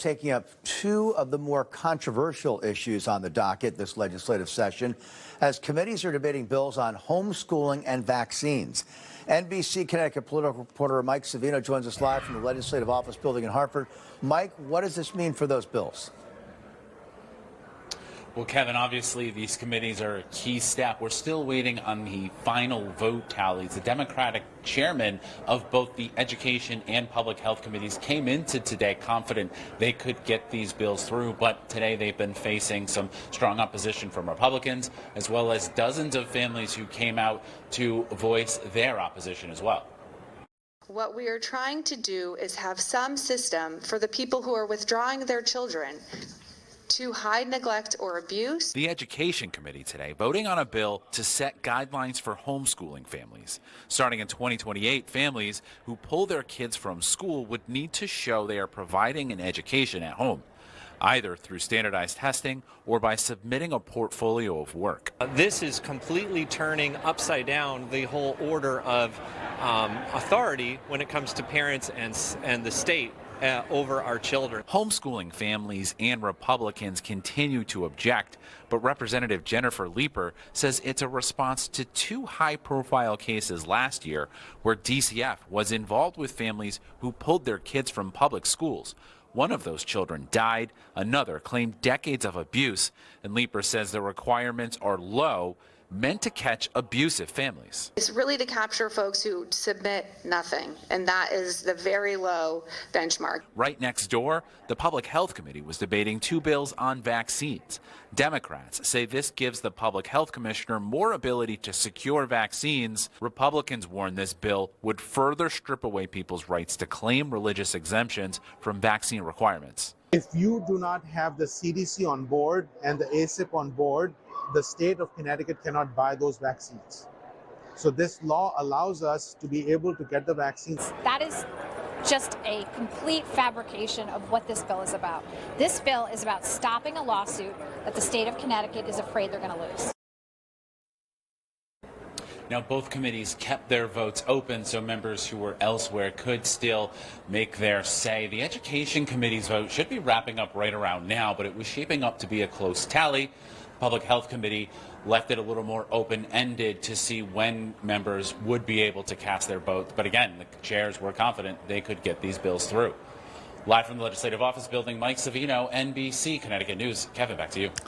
taking up two of the more controversial issues on the docket this legislative session as committees are debating bills on homeschooling and vaccines. NBC Connecticut political reporter Mike Savino joins us live from the Legislative Office building in Hartford. Mike, what does this mean for those bills? Well, Kevin, obviously these committees are a key step. We're still waiting on the final vote tallies. The Democratic chairman of both the Education and Public Health committees came into today confident they could get these bills through, but today they've been facing some strong opposition from Republicans, as well as dozens of families who came out to voice their opposition as well. What we are trying to do is have some system for the people who are withdrawing their children to hide neglect or abuse. The Education Committee today voting on a bill to set guidelines for homeschooling families. Starting in 2028, families who pull their kids from school would need to show they are providing an education at home, either through standardized testing or by submitting a portfolio of work. This is completely turning upside down the whole order of authority when it comes to parents and the state over our children. Homeschooling families and Republicans continue to object, but Representative Jennifer Leeper says it's a response to two high-profile cases last year where DCF was involved with families who pulled their kids from public schools. One of those children died, another claimed decades of abuse, and Leeper says the requirements are low, meant to catch abusive families. It's really to capture folks who submit nothing, and that is the very low benchmark. Right next door, the Public Health Committee was debating two bills on vaccines. Democrats say this gives the Public Health Commissioner more ability to secure vaccines. Republicans warn this bill would further strip away people's rights to claim religious exemptions from vaccine requirements. If you do not have the CDC on board and the ACIP on board, the state of Connecticut cannot buy those vaccines. So this law allows us to be able to get the vaccines. That is just a complete fabrication of what this bill is about. This bill is about stopping a lawsuit that the state of Connecticut is afraid they're going to lose. Now, both committees kept their votes open so members who were elsewhere could still make their say. The Education Committee's vote should be wrapping up right around now, but it was shaping up to be a close tally. Public Health Committee left it a little more open-ended to see when members would be able to cast their votes. But again, the chairs were confident they could get these bills through. Live from the Legislative Office building, Mike Savino, NBC Connecticut News. Kevin, back to you.